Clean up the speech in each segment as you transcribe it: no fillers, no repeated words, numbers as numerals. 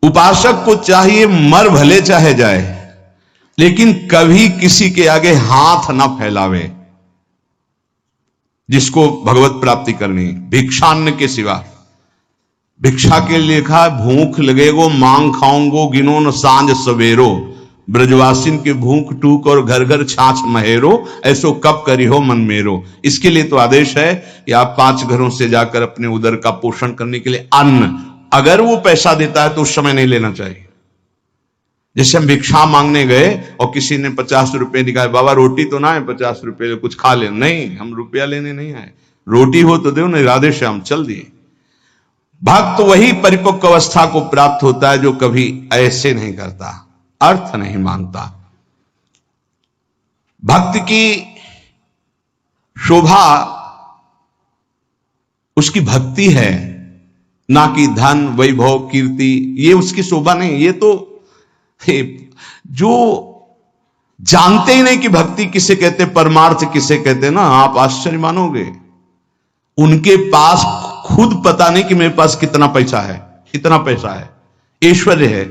उपासक को चाहिए मर भले चाहे जाए, लेकिन कभी किसी के आगे हाथ ना फैलावे। जिसको भगवत प्राप्ति करनी, भिक्षान्न के सिवा। भिक्षा के लिए लिखा, भूख लगेगो मांग खाऊंगो, गिनो न सांझ सवेरो, ब्रजवासिन के भूख टूक और घर घर छाछ महेरो, ऐसो कब करी हो मन मेरो। इसके लिए तो आदेश है कि आप 5 घरों से जाकर अपने उदर का पोषण करने के लिए अन्न, अगर वो पैसा देता है तो उस समय नहीं लेना चाहिए। जैसे हम भिक्षा मांगने गए और किसी ने 50 रुपए निकाले, बाबा रोटी तो ना है, 50 रुपए कुछ खा ले। नहीं, हम रुपया लेने नहीं आए, रोटी हो तो दो, नहीं राधे श्याम चल दिए। भक्त वही परिपक्व अवस्था को प्राप्त होता है जो कभी ऐसे नहीं करता, अर्थ नहीं मानता। भक्त की शोभा उसकी भक्ति है, ना कि धन वैभव कीर्ति, ये उसकी शोभा नहीं। ये तो जो जानते ही नहीं कि भक्ति किसे कहते, परमार्थ किसे कहते ना, आप आश्चर्य मानोगे। उनके पास खुद पता नहीं कि मेरे पास कितना पैसा है, कितना पैसा है, ऐश्वर्य है,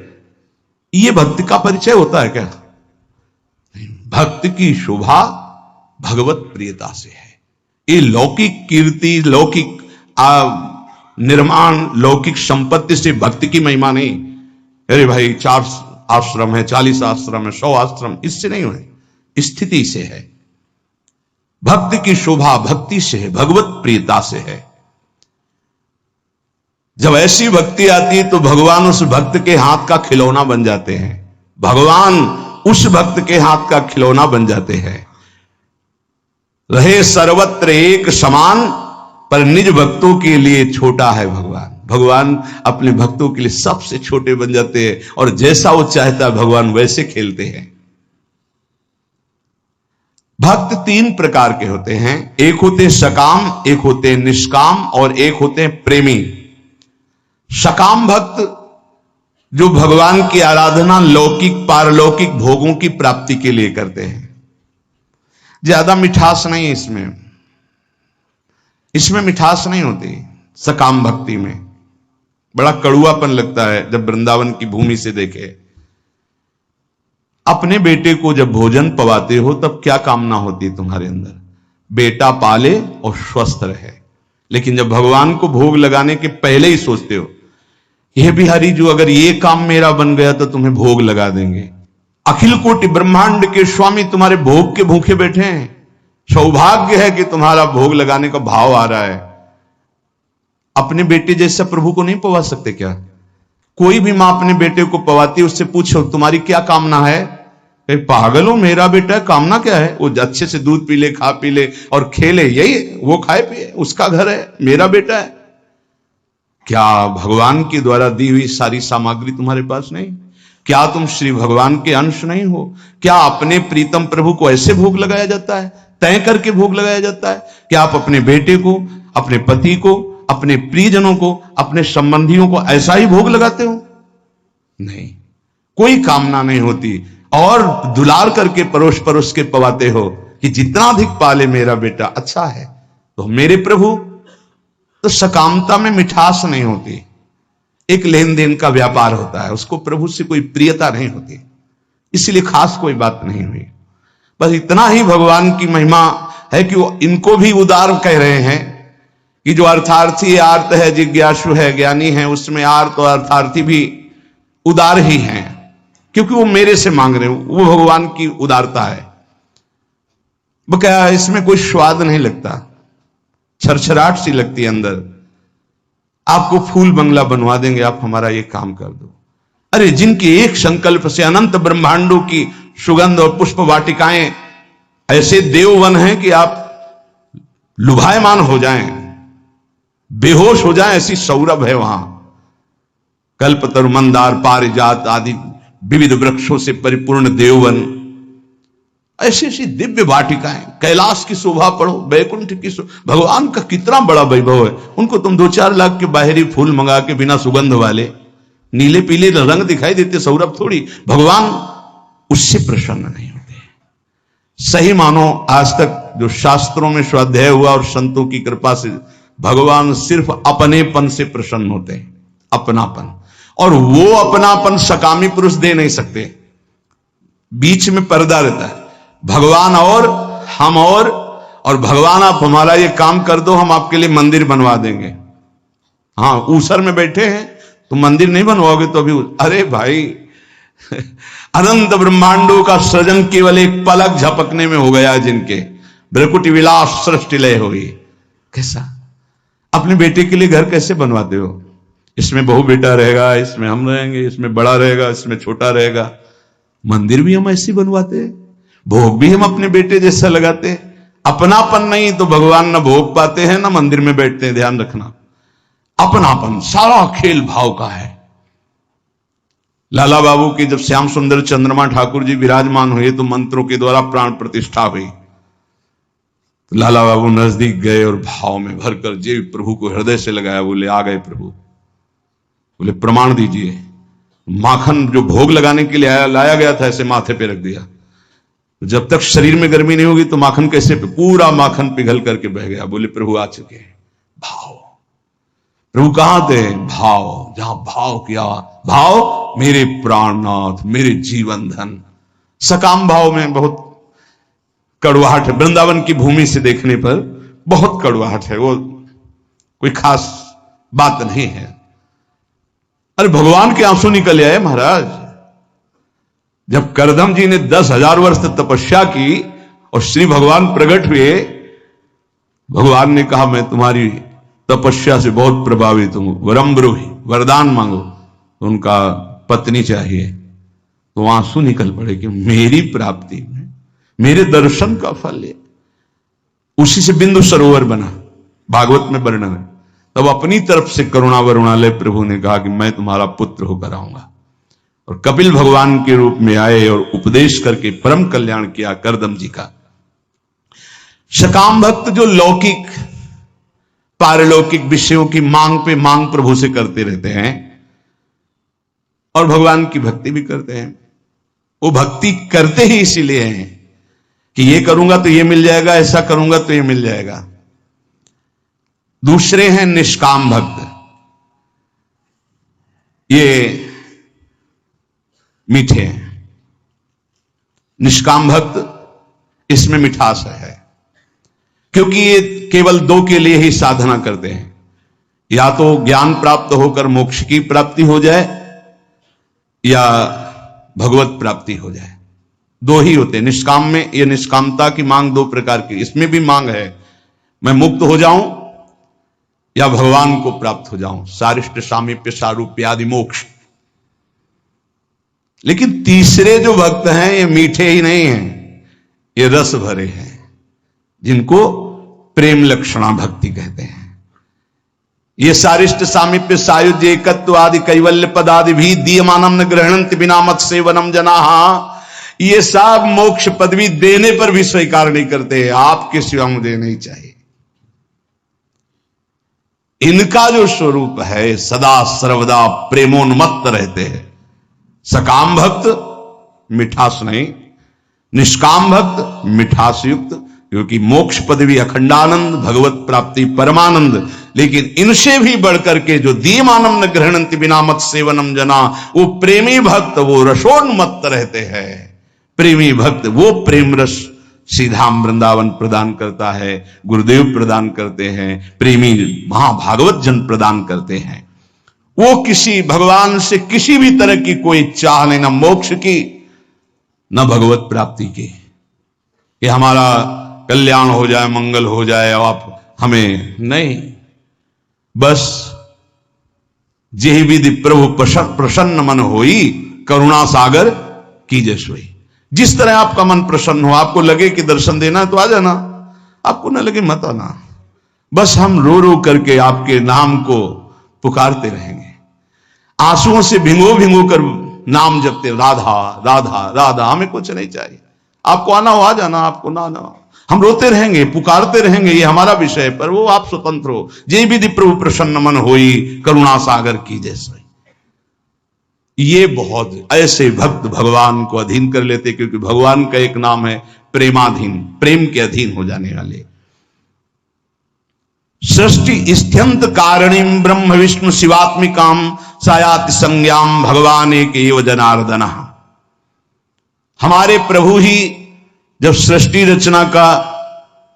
ये भक्ति का परिचय होता है क्या? भक्त की शोभा भगवत प्रियता से है। ये लौकिक कीर्ति, लौकिक निर्माण, लौकिक संपत्ति से भक्ति की महिमा नहीं। अरे भाई 4 आश्रम है, 40 आश्रम है, 100 आश्रम, इससे नहीं है, स्थिति से है। भक्ति की शोभा भक्ति से है, भगवत प्रियता से है। जब ऐसी भक्ति आती है तो भगवान उस भक्त के हाथ का खिलौना बन जाते हैं, भगवान उस भक्त के हाथ का खिलौना बन जाते हैं। रहे सर्वत्र एक समान, पर निज भक्तों के लिए छोटा है भगवान। भगवान अपने भक्तों के लिए सबसे छोटे बन जाते हैं, और जैसा वो चाहता है भगवान वैसे खेलते हैं। भक्त 3 प्रकार के होते हैं, एक होते सकाम, एक होते निष्काम, और एक होते प्रेमी। सकाम भक्त जो भगवान की आराधना लौकिक पारलौकिक भोगों की प्राप्ति के लिए करते हैं। ज्यादा मिठास नहीं इसमें, इसमें मिठास नहीं होती। सकाम भक्ति में बड़ा कड़ुआपन लगता है जब वृंदावन की भूमि से देखे। अपने बेटे को जब भोजन पवाते हो तब क्या कामना होती है तुम्हारे अंदर? बेटा पाले और स्वस्थ रहे। लेकिन जब भगवान को भोग लगाने के पहले ही सोचते हो, यह बिहारी जो अगर ये काम मेरा बन गया तो तुम्हें भोग लगा देंगे। अखिल कोटि ब्रह्मांड के स्वामी तुम्हारे भोग के भूखे बैठे हैं। सौभाग्य है कि तुम्हारा भोग लगाने का भाव आ रहा है। अपने बेटे जैसा प्रभु को नहीं पवा सकते क्या? कोई भी मां अपने बेटे को पवाती है, उससे पूछो तुम्हारी क्या कामना है? पागल हो, मेरा बेटा है, कामना क्या है? वो अच्छे से दूध पी ले, खा पी ले और खेले, यही वो खाए पिए, उसका घर है, मेरा बेटा है। क्या भगवान के द्वारा दी हुई सारी सामग्री तुम्हारे पास नहीं? क्या तुम श्री भगवान के अंश नहीं हो? क्या अपने प्रीतम प्रभु को ऐसे भोग लगाया जाता है, तय करके भोग लगाया जाता है? क्या आप अपने बेटे को, अपने पति को, अपने प्रियजनों को, अपने संबंधियों को ऐसा ही भोग लगाते हो? नहीं, कोई कामना नहीं होती। और दुलार करके परोस परोस के पवाते हो कि जितना अधिक पाले मेरा बेटा अच्छा है। तो मेरे प्रभु, तो सकामता में मिठास नहीं होती, एक लेन देन का व्यापार होता है, उसको प्रभु से कोई प्रियता नहीं होती, इसलिए खास कोई बात नहीं हुई। बस इतना ही भगवान की महिमा है कि वो इनको भी उदार कह रहे हैं कि जो अर्थार्थी आर्त है, जिज्ञासु है, ज्ञानी है, उसमें आर्त और अर्थार्थी भी उदार ही हैं, क्योंकि वो मेरे से मांग रहे हो। वो भगवान की उदारता है। वो क्या, इसमें कोई स्वाद नहीं लगता, छरछराहट सी लगती है अंदर। आपको फूल बंगला बनवा देंगे, आप हमारा ये काम कर दो। अरे जिनके एक संकल्प से अनंत ब्रह्मांडों की सुगंध और पुष्प वाटिकाएं, ऐसे देववन हैं कि आप लुभायमान हो जाएं, बेहोश हो जाएं, ऐसी सौरभ है वहां। कल्पतरु, मंदार, पारिजात आदि विविध वृक्षों से परिपूर्ण देववन, ऐसी ऐसी दिव्य वाटिकाएं। कैलाश की शोभा पढ़ो, वैकुंठ की भगवान का कितना बड़ा वैभव है। उनको तुम 2-4 लाख के बाहरी फूल मंगा के बिना सुगंध वाले, नीले पीले रंग दिखाई देते, सौरभ थोड़ी। भगवान उससे प्रसन्न नहीं होते। सही मानो, आज तक जो शास्त्रों में स्वाध्याय हुआ और संतों की कृपा से, भगवान सिर्फ अपनेपन से प्रसन्न होते हैं, अपनापन। और वो अपनापन सकामी पुरुष दे नहीं सकते, बीच में पर्दा रहता है, भगवान और हम और भगवान आप हमारा ये काम कर दो, हम आपके लिए मंदिर बनवा देंगे। हाँ, ऊसर में बैठे हैं तो मंदिर नहीं बनवाओगे तो अभी, अरे भाई अनंत ब्रह्मांडों का सृजन केवल एक पलक झपकने में हो गया जिनके, ब्रकुट विलास सृष्टि लय हो गई। कैसा अपने बेटे के लिए घर कैसे बनवाते हो? इसमें बहू बेटा रहेगा, इसमें हम रहेंगे, इसमें बड़ा रहेगा, इसमें छोटा रहेगा। मंदिर भी हम ऐसे बनवाते हैं, भोग भी हम अपने बेटे जैसा लगाते हैं। अपनापन नहीं तो भगवान ना भोग पाते हैं ना मंदिर में बैठते हैं, ध्यान रखना। अपनापन सारा खेल भाव का है। लाला बाबू की जब श्याम सुंदर चंद्रमा ठाकुर जी विराजमान हुए तो मंत्रों के द्वारा प्राण प्रतिष्ठा हुई, तो लाला बाबू नजदीक गए और भाव में भरकर जे प्रभु को हृदय से लगाया। बोले आ गए प्रभु, बोले प्रमाण दीजिए। माखन जो भोग लगाने के लिए लाया गया था ऐसे माथे पे रख दिया। जब तक शरीर में गर्मी नहीं होगी तो माखन कैसे, पूरा माखन पिघल करके बह गया। बोले प्रभु आ चुके हैं। भाव, प्रभु कहां थे? भाव, जहां भाव किया, भाव मेरे प्राणनाथ, मेरे जीवन धन। सकाम भाव में बहुत कड़वाहट है, वृंदावन की भूमि से देखने पर बहुत कड़वाहट है, वो कोई खास बात नहीं है। अरे भगवान के आंसू निकल आए महाराज। जब करदम जी ने 10,000 वर्ष तपस्या की और श्री भगवान प्रकट हुए, भगवान ने कहा मैं तुम्हारी तपस्या से बहुत प्रभावित हूं, वरम ब्रूहि, वरदान मांगो। तो उनका पत्नी चाहिए, तो आंसू निकल पड़े कि मेरी प्राप्ति में, मेरे दर्शन का फल है। उसी से बिंदु सरोवर बना, भागवत में वर्णन है। तब अपनी तरफ से करुणा वरुणालय प्रभु ने कहा कि मैं तुम्हारा पुत्र होकर आऊंगा, और कपिल भगवान के रूप में आए और उपदेश करके परम कल्याण किया करदम जी का। सकाम भक्त जो लौकिक पारलौकिक विषयों की मांग पे मांग प्रभु से करते रहते हैं और भगवान की भक्ति भी करते हैं, वो भक्ति करते ही इसीलिए हैं कि ये करूंगा तो ये मिल जाएगा, ऐसा करूंगा तो ये मिल जाएगा। दूसरे हैं निष्काम भक्त, ये मीठे हैं। निष्काम भक्त इसमें मिठास है, क्योंकि ये केवल दो के लिए ही साधना करते हैं, या तो ज्ञान प्राप्त होकर मोक्ष की प्राप्ति हो जाए या भगवत प्राप्ति हो जाए। दो ही होते हैं निष्काम में। ये निष्कामता की मांग दो प्रकार की, इसमें भी मांग है मैं मुक्त हो जाऊं या भगवान को प्राप्त हो जाऊं, सारिष्ट सामीप्य सारूप्य आदि मोक्ष। लेकिन तीसरे जो भक्त हैं ये मीठे ही नहीं हैं, ये रस भरे हैं, जिनको प्रेम लक्षणा भक्ति कहते हैं। ये सारिष्ट सामीप्य सायुज्य एकत्व आदि कैवल्य पदादि भी दीयमानम न ग्रहणंत बिना मत सेवनम जनाहा, ये सब मोक्ष पदवी देने पर भी स्वीकार नहीं करते, आपके सिवा मुझे नहीं चाहिए। इनका जो स्वरूप है सदा सर्वदा प्रेमोन्मत्त रहते हैं। सकाम भक्त मिठास नहीं, निष्काम भक्त मिठास युक्त, क्योंकि मोक्ष पदवी अखंडानंद, भगवत प्राप्ति परमानंद। लेकिन इनसे भी बढ़कर के जो दीयमानम न ग्रहणंति बिना मत सेवनम जना, वो प्रेमी भक्त वो रसोन्मत्त रहते हैं। प्रेमी भक्त वो प्रेम रस सीधाम वृंदावन प्रदान करता है, गुरुदेव प्रदान करते हैं, प्रेमी महाभागवत जन प्रदान करते हैं। वो किसी भगवान से किसी भी तरह की कोई चाह नहीं, ना मोक्ष की न भगवत प्राप्ति की, कि हमारा कल्याण हो जाए, मंगल हो जाए, आप हमें नहीं। बस जेहि विधि प्रभु प्रसन्न मन होई, करुणा सागर कीजे सोई। जिस तरह आपका मन प्रसन्न हो, आपको लगे कि दर्शन देना है तो आ जाना, आपको न लगे मत आना। बस हम रो रो करके आपके नाम को पुकारते रहेंगे, आंसुओं से भिंगो भिंगो कर नाम जपते, राधा राधा राधा। हमें कुछ नहीं चाहिए, आपको आना हो आ जाना, आपको ना आना हो, हम रोते रहेंगे, पुकारते रहेंगे, ये हमारा विषय। पर वो आप स्वतंत्र हो। जय विधि प्रभु प्रसन्न मन होई, करुणा सागर कीजे सोई। ये बहुत ऐसे भक्त भगवान को अधीन कर लेते, क्योंकि भगवान का एक नाम है प्रेमाधीन, प्रेम के अधीन हो जाने वाले। सृष्टि स्थियंत कारणीम ब्रह्म विष्णु शिवात्मिकाम सायाति संज्ञाम भगवान एक एव जनार्दन। हमारे प्रभु ही जब सृष्टि रचना का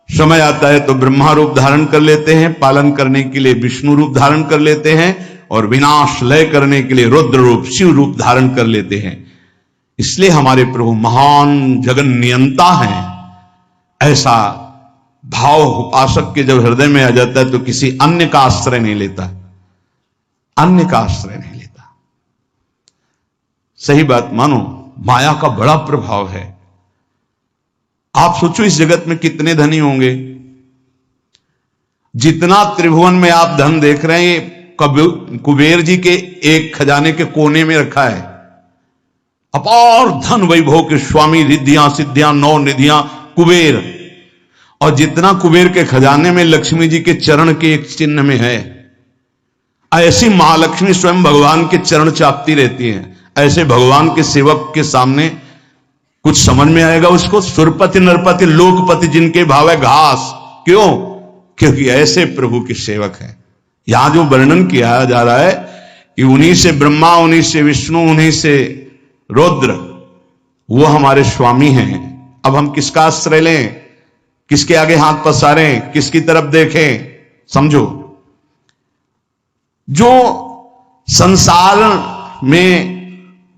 समय आता है तो ब्रह्मा रूप धारण कर लेते हैं, पालन करने के लिए विष्णु रूप धारण कर लेते हैं, और विनाश लय करने के लिए रुद्र रूप शिव रूप धारण कर लेते हैं। इसलिए हमारे प्रभु महान जगन नियंता हैं। ऐसा भाव उपासक के जब हृदय में आ जाता है तो किसी अन्य का आश्रय नहीं लेता, अन्य का आश्रय नहीं लेता। सही बात मानो, माया का बड़ा प्रभाव है। आप सोचो इस जगत में कितने धनी होंगे। जितना त्रिभुवन में आप धन देख रहे हैं कुबेर जी के एक खजाने के कोने में रखा है। अपार धन वैभव के स्वामी, रिद्धियां सिद्धियां नौ निधियां कुबेर। और जितना कुबेर के खजाने में लक्ष्मी जी के चरण के एक चिन्ह में है, ऐसी महालक्ष्मी स्वयं भगवान के चरण चापती रहती हैं। ऐसे भगवान के सेवक के सामने कुछ समझ में आएगा उसको? सुरपति नरपति लोकपति जिनके भाव है घास। क्यों? क्योंकि ऐसे प्रभु के सेवक हैं। यहां जो वर्णन किया जा रहा है कि उन्हीं से ब्रह्मा, उन्हीं से विष्णु, उन्हीं से रुद्र, वो हमारे स्वामी हैं। अब हम किसका आश्रय लें? किसके आगे हाथ पसारें? किसकी तरफ देखें? समझो, जो संसार में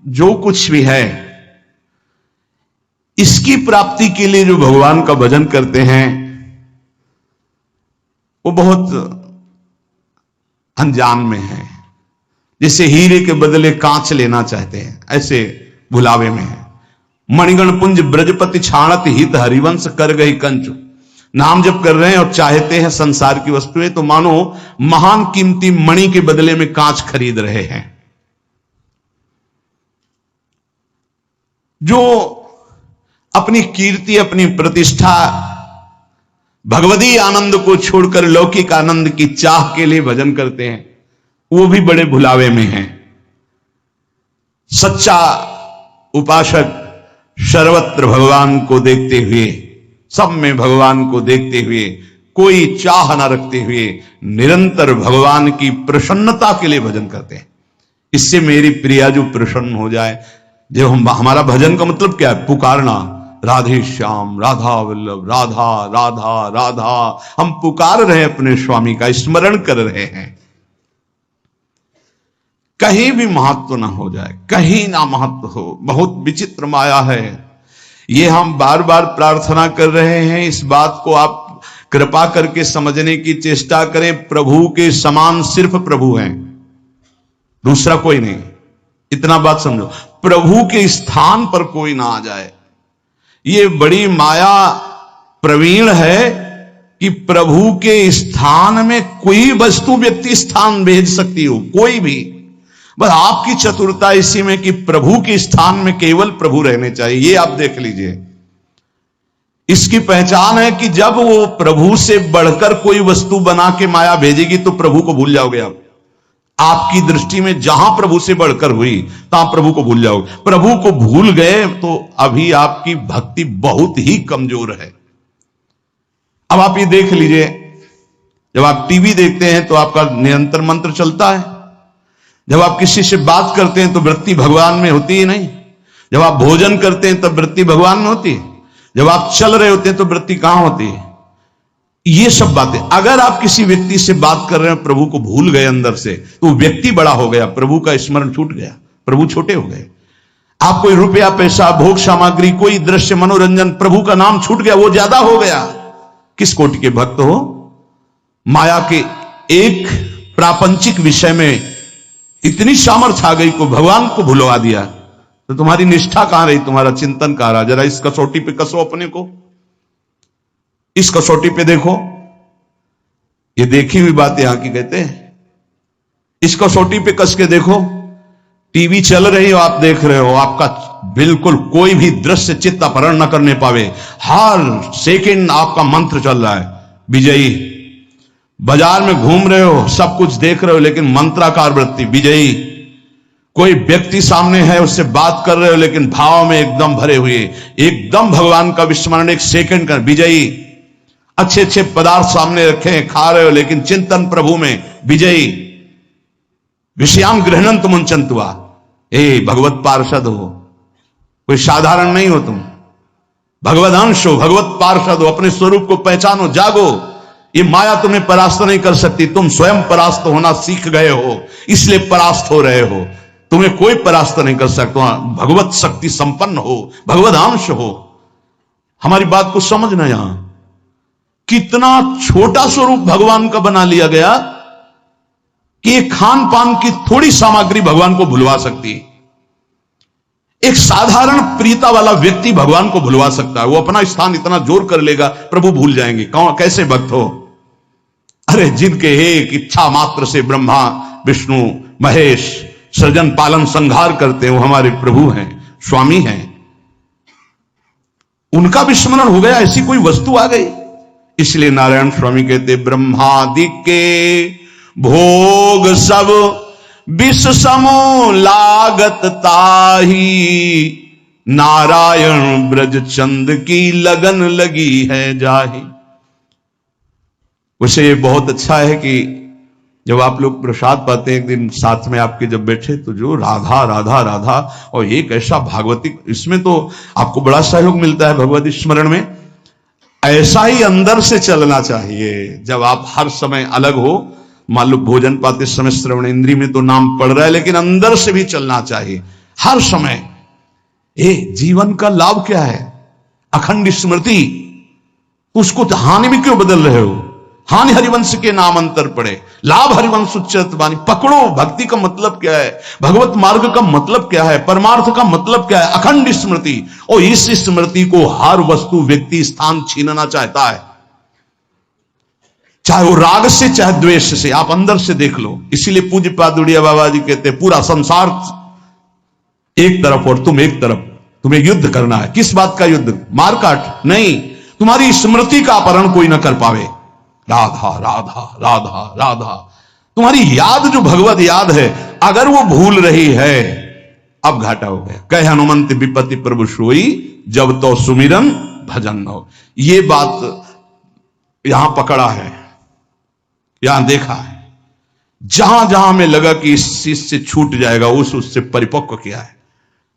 जो कुछ भी है, इसकी प्राप्ति के लिए जो भगवान का भजन करते हैं वो बहुत अनजान में है। जैसे हीरे के बदले कांच लेना चाहते हैं, ऐसे भुलावे में है। मणिगण पुंज ब्रजपति छाणत हित हरिवंश कर गई कंचु। नाम जप कर रहे हैं और चाहते हैं संसार की वस्तुएं, तो मानो महान कीमती मणि के बदले में कांच खरीद रहे हैं। जो अपनी कीर्ति, अपनी प्रतिष्ठा, भगवदी आनंद को छोड़कर लौकिक आनंद की चाह के लिए भजन करते हैं, वो भी बड़े भुलावे में हैं। सच्चा उपासक सर्वत्र भगवान को देखते हुए, सब में भगवान को देखते हुए, कोई चाह न रखते हुए निरंतर भगवान की प्रसन्नता के लिए भजन करते हैं। इससे मेरी प्रिया जो प्रसन्न हो जाए। जब हमारा भजन का मतलब क्या है? पुकारना, राधे श्याम, राधा वल्लभ, राधा राधा राधा। हम पुकार रहे हैं, अपने स्वामी का स्मरण कर रहे हैं। कहीं भी महत्व ना हो जाए, कहीं ना महत्व हो। बहुत विचित्र माया है ये। हम बार बार प्रार्थना कर रहे हैं, इस बात को आप कृपा करके समझने की चेष्टा करें। प्रभु के समान सिर्फ प्रभु हैं, दूसरा कोई नहीं। इतना बात समझो, प्रभु के स्थान पर कोई ना आ जाए। ये बड़ी माया प्रवीण है कि प्रभु के स्थान में कोई वस्तु व्यक्ति स्थान भेज सकती हो, कोई भी। बस आपकी चतुरता इसी में कि प्रभु के स्थान में केवल प्रभु रहने चाहिए। ये आप देख लीजिए, इसकी पहचान है कि जब वो प्रभु से बढ़कर कोई वस्तु बना के माया भेजेगी तो प्रभु को भूल जाओगे आप। आपकी दृष्टि में जहां प्रभु से बढ़कर हुई तहां प्रभु को भूल जाओगे। प्रभु को भूल गए तो अभी आपकी भक्ति बहुत ही कमजोर है। अब आप ये देख लीजिए, जब आप टीवी देखते हैं तो आपका निरंतर मंत्र चलता है। जब आप किसी से बात करते हैं तो वृत्ति भगवान में होती ही नहीं। जब आप भोजन करते हैं तब वृत्ति भगवान में होती है। जब आप चल रहे होते हैं तो वृत्ति कहां होती है? ये सब बातें, अगर आप किसी व्यक्ति से बात कर रहे हैं, प्रभु को भूल गए अंदर से, तो व्यक्ति बड़ा हो गया, प्रभु का स्मरण छूट गया, प्रभु छोटे हो गए। आप कोई रुपया पैसा, भोग सामग्री, कोई दृश्य, मनोरंजन, प्रभु का नाम छूट गया, वो ज्यादा हो गया। किस कोटि के भक्त हो? माया के एक प्रापंचिक विषय में इतनी सामर्थ्य आ गई को भगवान को भुलवा दिया, तो तुम्हारी निष्ठा कहां रही? तुम्हारा चिंतन कहां रहा? जरा इस कसौटी पे कसो अपने को, इस कसौटी पे देखो। ये देखी हुई बात यहां की कहते हैं। इस कसौटी पे कस के देखो। टीवी चल रही हो, आप देख रहे हो, आपका बिल्कुल कोई भी दृश्य चित्त अपहरण न करने पावे। हर सेकंड आपका मंत्र चल रहा है, विजयी। बाजार में घूम रहे हो, सब कुछ देख रहे हो, लेकिन मंत्राकार वृत्ति, विजयी। कोई व्यक्ति सामने है, उससे बात कर रहे हो, लेकिन भाव में एकदम भरे हुए, एकदम भगवान का विस्मरण, एक सेकंड का, विजयी। अच्छे अच्छे पदार्थ सामने रखे हैं, खा रहे हो, लेकिन चिंतन प्रभु में विजयी, विषयाम गृहणंत मुंचंतुआ। भगवत पार्षद हो, कोई साधारण नहीं हो तुम, भगवत अंश हो, भगवत पार्षद हो, अपने स्वरूप को पहचानो, जागो। ये माया तुम्हें परास्त नहीं कर सकती, तुम स्वयं परास्त होना सीख गए हो, इसलिए परास्त हो रहे हो। तुम्हें कोई परास्त नहीं कर सकता। भगवत शक्ति संपन्न हो, भगवत अंश हो। हमारी बात को समझना, यहां कितना छोटा स्वरूप भगवान का बना लिया गया कि खान पान की थोड़ी सामग्री भगवान को भुलवा सकती है। एक साधारण प्रियता वाला व्यक्ति भगवान को भुलवा सकता है। वो अपना स्थान इतना जोर कर लेगा, प्रभु भूल जाएंगे। कौन, कैसे भक्त हो? अरे जिनके एक इच्छा मात्र से ब्रह्मा विष्णु महेश सृजन पालन संहार करते हैं, वो हमारे प्रभु हैं, स्वामी हैं। उनका विस्मरण हो गया, ऐसी कोई वस्तु आ गई। इसलिए नारायण स्वामी कहते, ब्रह्मादि के भोग सब विष समो लागत ताही, नारायण ब्रज चंद की लगन लगी है जाही। वैसे ये बहुत अच्छा है कि जब आप लोग प्रसाद पाते हैं, एक दिन साथ में आपके जब बैठे, तो जो राधा राधा राधा और एक ऐसा भागवती, इसमें तो आपको बड़ा सहयोग मिलता है भगवती स्मरण में। ऐसा ही अंदर से चलना चाहिए। जब आप हर समय अलग हो, मान लो भोजन पाते समय श्रवण इंद्री में तो नाम पड़ रहा है, लेकिन अंदर से भी चलना चाहिए हर समय। जीवन का लाभ क्या है? अखंड स्मृति। उसको हानि में क्यों बदल रहे हो? हानि हरिवंश के नाम अंतर पड़े, लाभ हरिवंश उच्चत वाणी। पकड़ो, भक्ति का मतलब क्या है, भगवत मार्ग का मतलब क्या है, परमार्थ का मतलब क्या है? अखंड स्मृति। और इस स्मृति को हर वस्तु व्यक्ति स्थान छीनना चाहता है, चाहे वो राग से चाहे द्वेष से। आप अंदर से देख लो। इसीलिए पूज्य पादुड़िया बाबा जी कहते हैं, पूरा संसार एक तरफ और तुम एक तरफ, तुम्हें युद्ध करना है। किस बात का युद्ध? मारकाट नहीं, तुम्हारी स्मृति का अपहरण कोई ना कर पावे। राधा राधा राधा राधा, तुम्हारी याद जो भगवत याद है, अगर वो भूल रही है, अब घाटा हो गया। कहे हनुमंत विपत्ति प्रभु सोई, जब तो सुमिरन भजन हो। ये बात यहां पकड़ा है, यहां देखा है। जहां जहां में लगा कि इस चीज से छूट जाएगा, उससे परिपक्व किया है।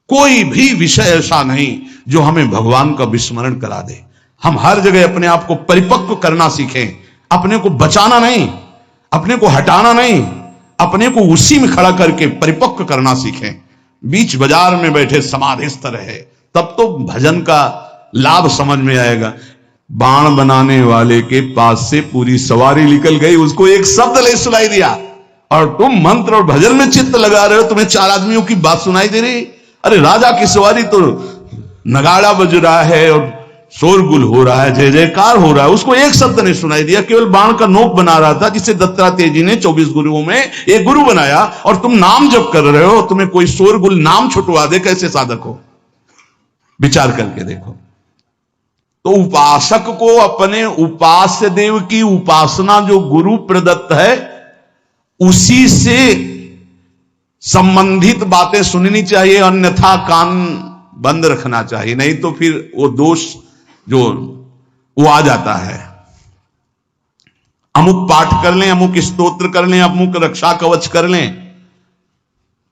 कोई भी विषय ऐसा नहीं जो हमें भगवान का विस्मरण करा दे। हम हर जगह अपने आप को परिपक्व करना सीखें, अपने को बचाना नहीं, अपने को हटाना नहीं, अपने को उसी में खड़ा करके परिपक्व करना सीखें। बीच बाजार में बैठे समाधिस्थ रहे, तब तो भजन का लाभ समझ में आएगा। बाण बनाने वाले के पास से पूरी सवारी निकल गई, उसको एक शब्द नहीं सुनाई दिया, और तुम मंत्र और भजन में चित्त लगा रहे हो, तुम्हें चार आदमियों की बात सुनाई दे रही। अरे राजा की सवारी तो नगाड़ा बज रहा है और शोरगुल हो रहा है, जय जयकार हो रहा है, उसको एक शब्द नहीं सुनाई दिया। केवल बाण का नोक बना रहा था, जिसे दत्तात्रेय जी ने 24 गुरुओं में एक गुरु बनाया, और तुम नाम जप कर रहे हो, तुम्हें कोई शोरगुल नाम छुटवा दे, कैसे साधक हो? विचार करके देखो। तो उपासक को अपने उपास्य देव की उपासना जो गुरु प्रदत्त है, उसी से संबंधित बातें सुननी चाहिए, अन्यथा कान बंद रखना चाहिए। नहीं तो फिर वो दोष जो वो आ जाता है। अमुक पाठ कर लें, अमुक स्तोत्र कर लें, अमुक रक्षा कवच कर लें,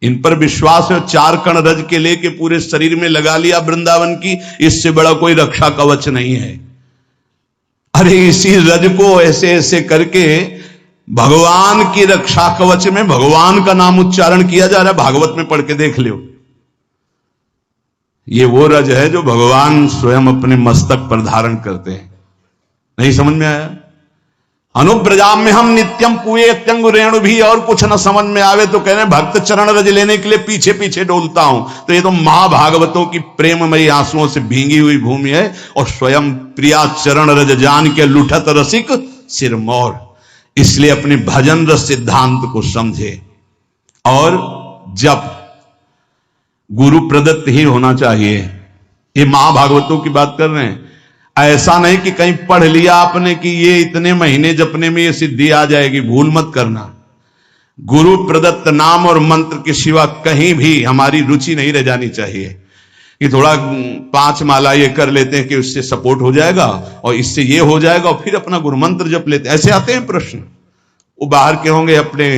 इन पर विश्वास है, 4 कण रज के लेके पूरे शरीर में लगा लिया वृंदावन की, इससे बड़ा कोई रक्षा कवच नहीं है। अरे इसी रज को ऐसे ऐसे करके भगवान की रक्षा कवच में भगवान का नाम उच्चारण किया जा रहा है। भागवत में पढ़ के देख लो। ये वो रज है जो भगवान स्वयं अपने मस्तक पर धारण करते हैं। नहीं समझ में आया? अनुब्रजाम में हम नित्यम कुए अत्यंग रेणु भी, और कुछ न समझ में आवे तो कह रहे भक्त चरण रज लेने के लिए पीछे पीछे डोलता हूं। तो ये तो महाभागवतों की प्रेममयी आंसुओं से भींगी हुई भूमि है, और स्वयं प्रिया चरण रज जान के लुठत रसिक सिरमौर। इसलिए अपने भजन रस सिद्धांत को समझे, और जब गुरु प्रदत्त ही होना चाहिए। ये महाभागवतों की बात कर रहे हैं। ऐसा नहीं कि कहीं पढ़ लिया आपने कि ये इतने महीने जपने में ये सिद्धि आ जाएगी, भूल मत करना। गुरु प्रदत्त नाम और मंत्र के सिवा कहीं भी हमारी रुचि नहीं रह जानी चाहिए। कि थोड़ा 5 माला ये कर लेते हैं कि उससे सपोर्ट हो जाएगा और इससे ये हो जाएगा, और फिर अपना गुरु मंत्र जप लेते हैं। ऐसे आते हैं प्रश्न। वो बाहर के होंगे अपने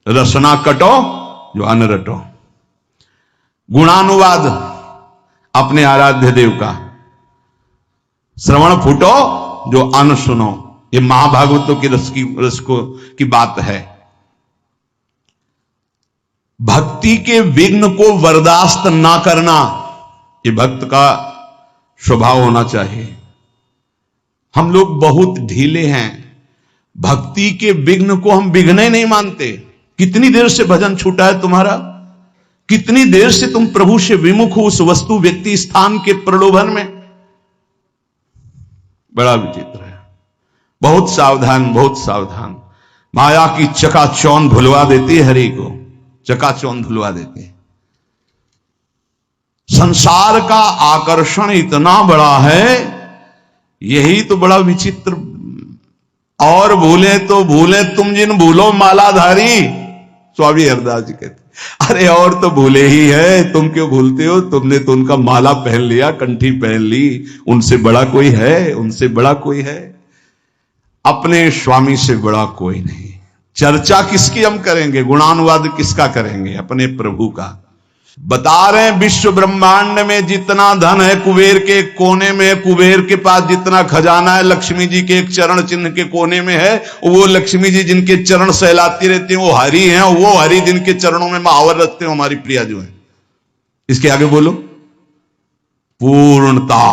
रसना कटो जो अन्न रटो, गुणानुवाद अपने आराध्य देव का, श्रवण फूटो जो अन्न सुनो। ये महाभागवतों की रस की बात है। भक्ति के विघ्न को बर्दाश्त ना करना, ये भक्त का स्वभाव होना चाहिए। हम लोग बहुत ढीले हैं, भक्ति के विघ्न को हम विघ्न नहीं मानते। कितनी देर से भजन छूटा है तुम्हारा, कितनी देर से तुम प्रभु से विमुख हो उस वस्तु व्यक्ति स्थान के प्रलोभन में। बड़ा विचित्र है। बहुत सावधान, बहुत सावधान। माया की चकाचौंध भुलवा देती है हरि को, चकाचौंध भुलवा देती है। संसार का आकर्षण इतना बड़ा है, यही तो बड़ा विचित्र। और भूले तो भूले तुम जिन भूलो मालाधारी, स्वामी हरदास जी कहते, अरे और तो भूले ही है, तुम क्यों भूलते हो? तुमने तो उनका माला पहन लिया, कंठी पहन ली, उनसे बड़ा कोई है? उनसे बड़ा कोई है? अपने स्वामी से बड़ा कोई नहीं। चर्चा किसकी हम करेंगे, गुणानुवाद किसका करेंगे? अपने प्रभु का। बता रहे हैं विश्व ब्रह्मांड में जितना धन है कुबेर के कोने में है, कुबेर के पास जितना खजाना है लक्ष्मी जी के एक चरण चिन्ह के कोने में है। वो लक्ष्मी जी जिनके चरण सहलाती रहती हैं वो हरि हैं, वो हरि जिनके चरणों में महावर रखते हैं हमारी प्रिया जो है। इसके आगे बोलो, पूर्णता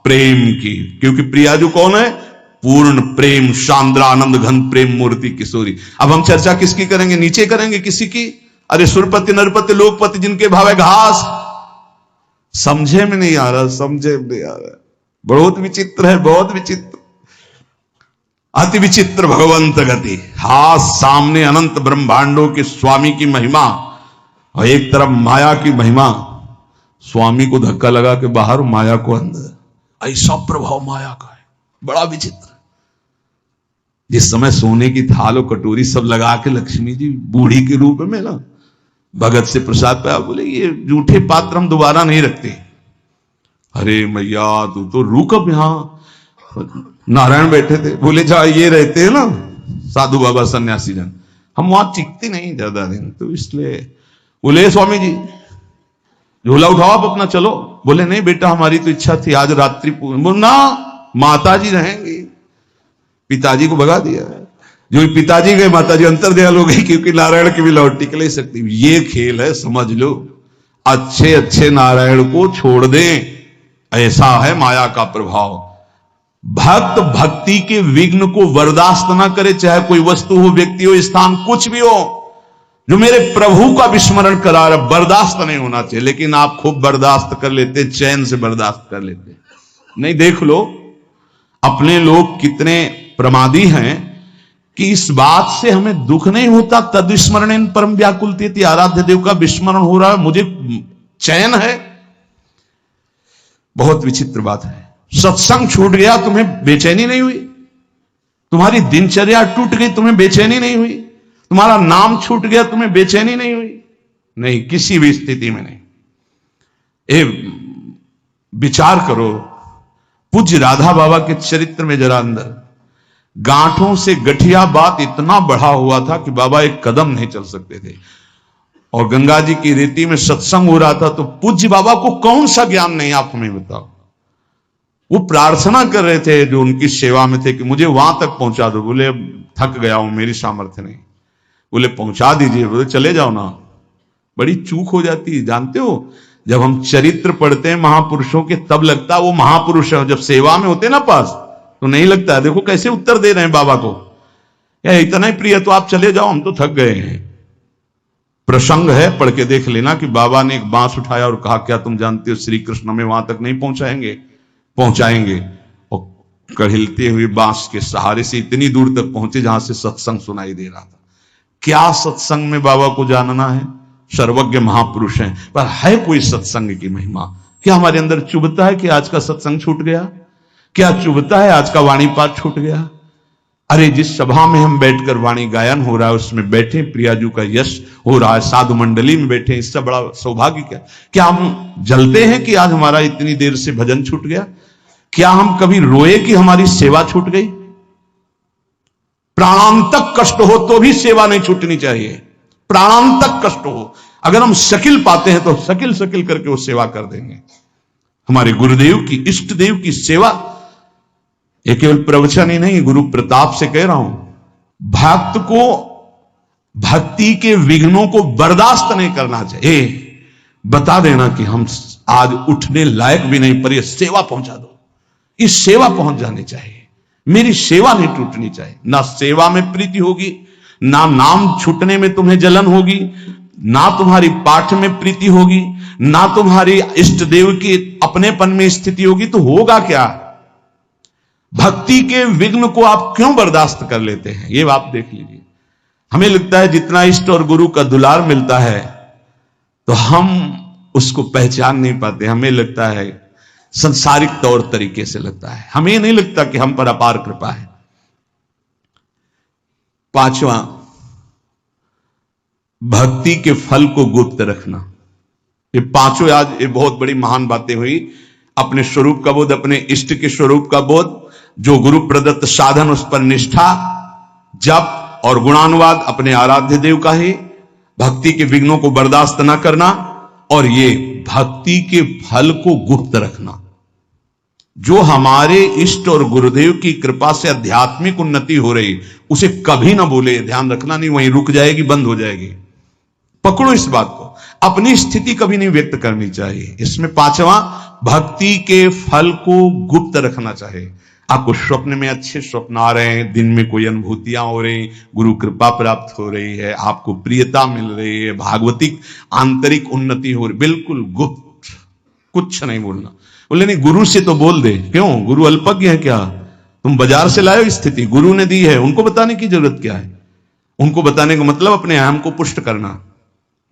प्रेम की, क्योंकि प्रिया जो कौन है? पूर्ण प्रेम, शांद्रा आनंद घन प्रेम मूर्ति किशोरी। अब हम चर्चा किसकी करेंगे? नीचे करेंगे किसी की? अरे सुरपति नरपति लोकपति जिनके भावे घास। समझे में नहीं आ रहा, समझे में नहीं आ रहा। बहुत विचित्र है, बहुत विचित्र, अति विचित्र भगवंत गति। हाथ सामने अनंत ब्रह्मांडों के स्वामी की महिमा और एक तरफ माया की महिमा। स्वामी को धक्का लगा के बाहर, माया को अंदर। ऐसा प्रभाव माया का है, बड़ा विचित्र। जिस समय सोने की थाल और कटोरी सब लगा के लक्ष्मी जी बूढ़ी के रूप में ना भगत से प्रसाद पाया, बोले ये जूठे पात्र हम दोबारा नहीं रखते। अरे मैया तू तो रुक, अब यहां नारायण बैठे थे, बोले जा ये रहते हैं ना साधु बाबा सन्यासी जन, हम वहां टिकते नहीं ज्यादा दिन, तो इसलिए बोले स्वामी जी झोला उठाओ आप अपना चलो। बोले नहीं बेटा हमारी तो इच्छा थी आज रात्रि। बोले ना माता जी रहेंगी, पिताजी को भगा दिया। जो पिताजी गए माताजी अंतर्ध्यान हो गई, क्योंकि नारायण की भी लौट टिक नहीं सकती। ये खेल है, समझ लो। अच्छे अच्छे नारायण को छोड़ दें, ऐसा है माया का प्रभाव। भक्त भक्ति के विघ्न को बर्दाश्त ना करे, चाहे कोई वस्तु हो, व्यक्ति हो, स्थान, कुछ भी हो। जो मेरे प्रभु का विस्मरण करा रहा, बर्दाश्त नहीं होना चाहिए। लेकिन आप खूब बर्दाश्त कर लेते, चैन से बर्दाश्त कर लेते। नहीं, देख लो अपने लोग कितने प्रमादी हैं कि इस बात से हमें दुख नहीं होता। तद विस्मरण परम व्याकुलते, आराध्य देव का विस्मरण हो रहा है, मुझे चैन है। बहुत विचित्र बात है। सत्संग छूट गया, तुम्हें बेचैनी नहीं हुई? तुम्हारी दिनचर्या टूट गई, तुम्हें बेचैनी नहीं हुई? तुम्हारा नाम छूट गया, तुम्हें बेचैनी नहीं हुई? नहीं, किसी भी स्थिति में नहीं। विचार करो, पूज्य राधा बाबा के चरित्र में जरा अंदर गांठों से गठिया बात इतना बढ़ा हुआ था कि बाबा एक कदम नहीं चल सकते थे। और गंगा जी की रेती में सत्संग हो रहा था, तो पूज्य बाबा को कौन सा ज्ञान नहीं, आप हमें बताओ। वो प्रार्थना कर रहे थे जो उनकी सेवा में थे कि मुझे वहां तक पहुंचा दो। बोले अब थक गया हूं, मेरी सामर्थ्य नहीं। बोले पहुंचा दीजिए। बोले चले जाओ ना। बड़ी चूक हो जाती है, जानते हो। जब हम चरित्र पढ़ते हैं महापुरुषों के, तब लगता है वो महापुरुष है। जब सेवा में होते ना पास, तो नहीं लगता है। देखो कैसे उत्तर दे रहे हैं बाबा को, या इतना ही प्रिय तो आप चले जाओ, हम तो थक गए हैं। प्रसंग है, पढ़ के देख लेना कि बाबा ने एक बांस उठाया और कहा क्या तुम जानते हो श्री कृष्ण में वहां तक नहीं पहुंचाएंगे? पहुंचाएंगे। और कढ़िलते हुए बांस के सहारे से इतनी दूर तक पहुंचे जहां से सत्संग सुनाई दे रहा था। क्या सत्संग में बाबा को जानना है? सर्वज्ञ महापुरुष हैं, पर है कोई सत्संग की महिमा? क्या हमारे अंदर चुभता है कि आज का सत्संग छूट गया? क्या चुभता है आज का वाणी पाठ छूट गया? अरे जिस सभा में हम बैठकर वाणी गायन हो रहा है उसमें बैठे, प्रियाजू का यश हो रहा है, साधु मंडली में बैठे, इससे बड़ा सौभाग्य क्या हम जलते हैं कि आज हमारा इतनी देर से भजन छूट गया? क्या हम कभी रोए कि हमारी सेवा छूट गई? प्राणांतक कष्ट हो तो भी सेवा नहीं छूटनी चाहिए। प्राणांतक कष्ट हो, अगर हम शकिल पाते हैं तो शकिल शकिल करके वो सेवा कर देंगे। हमारे गुरुदेव की, इष्ट देव की सेवा ये केवल प्रवचन ही नहीं, गुरु प्रताप से कह रहा हूं, भक्त को भक्ति के विघ्नों को बर्दाश्त नहीं करना चाहिए। बता देना कि हम आज उठने लायक भी नहीं, पर ये सेवा पहुंचा दो, इस सेवा पहुंच जानी चाहिए, मेरी सेवा नहीं टूटनी चाहिए। ना सेवा में प्रीति होगी, ना नाम छूटने में तुम्हें जलन होगी, ना तुम्हारी पाठ में प्रीति होगी, ना तुम्हारी इष्ट देव की अपनेपन में स्थिति होगी, तो होगा क्या? भक्ति के विघ्न को आप क्यों बर्दाश्त कर लेते हैं? ये आप देख लीजिए। हमें लगता है जितना इष्ट और गुरु का दुलार मिलता है तो हम उसको पहचान नहीं पाते। हमें लगता है संसारिक तौर तरीके से लगता है, हमें नहीं लगता कि हम पर अपार कृपा है। पांचवा, भक्ति के फल को गुप्त रखना। ये पांचों आज ये बहुत बड़ी महान बातें हुई। अपने स्वरूप का बोध, अपने इष्ट के स्वरूप का बोध, जो गुरु प्रदत्त साधन उस पर निष्ठा, जप और गुणानुवाद अपने आराध्य देव का ही, भक्ति के विघ्नों को बर्दाश्त न करना, और ये भक्ति के फल को गुप्त रखना। जो हमारे इष्ट और गुरुदेव की कृपा से आध्यात्मिक उन्नति हो रही, उसे कभी ना बोले, ध्यान रखना, नहीं वहीं रुक जाएगी, बंद हो जाएगी। पकड़ो इस बात को, अपनी स्थिति कभी नहीं व्यक्त करनी चाहिए। इसमें पांचवा, भक्ति के फल को गुप्त रखना चाहिए। आपको स्वप्न में अच्छे स्वप्न आ रहे हैं, दिन में कोई अनुभूतियां हो रही, गुरु कृपा प्राप्त हो रही है, आपको प्रियता मिल रही है, भागवतिक आंतरिक उन्नति हो रही, बिल्कुल गुप्त, कुछ नहीं बोलना। बोले नहीं गुरु से तो बोल दे, क्यों? गुरु अल्पज्ञ है क्या? तुम बाजार से लाए हो स्थिति, गुरु ने दी है, उनको बताने की जरूरत क्या है? उनको बताने का मतलब अपने अहम को पुष्ट करना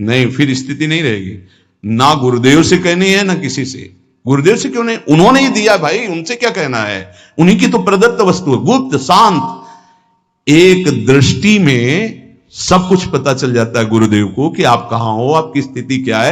नहीं, फिर स्थिति नहीं रहेगी। ना गुरुदेव से कहनी है ना किसी से। गुरुदेव से क्यों नहीं? उन्होंने ही दिया भाई, उनसे क्या कहना है? उन्हीं की तो प्रदत्त वस्तु है, गुप्त शांत। एक दृष्टि में सब कुछ पता चल जाता है गुरुदेव को कि आप कहां हो, आपकी स्थिति क्या है।